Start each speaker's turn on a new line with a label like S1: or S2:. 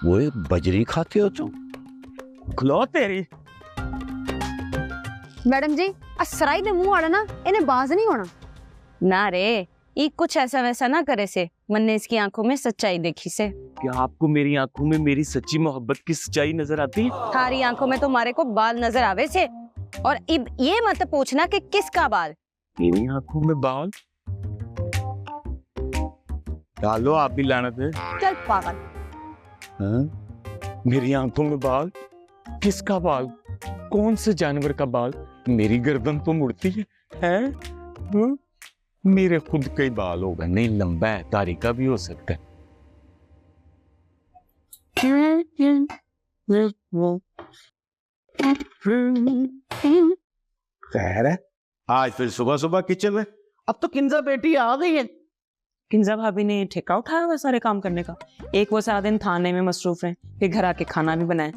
S1: वो बजरी खाते हो तुम?
S2: खलो तेरी।
S3: मैडम जी असराई दे मुंह वाला ना इन्हें बाज नहीं होना
S4: ना रे, ये कुछ ऐसा वैसा ना करे से, मन्ने इसकी आंखों में सच्चाई देखी से।
S2: क्या आपको मेरी आंखों में मेरी सच्ची मोहब्बत की सच्चाई नजर आती है?
S4: थारी आंखों में तुम्हारे को बाल नजर आवे से, और इब ये मत पूछना कि किसका बाल।
S2: मेरी आंखों में बाल? डालो आप भी लानत है।
S4: चल पागल।
S2: हाँ? मेरी आंखों में बाल? किसका बाल? कौन से जानवर का बाल? मेरी गर्दन तो मुड़ती है? हाँ? मेरे खुद के बाल होगा, नहीं लंबा है, तारी का भी हो सकता है।
S1: खैर है, आज फिर सुबह सुबह किचन में। अब तो किंजा बेटी आ गई है।
S5: किंजा भाभी ने ठेका उठाया हुआ सारे काम करने का। एक वो सारा दिन थाने में मसरूफ है, फिर घर आके खाना भी बनाए।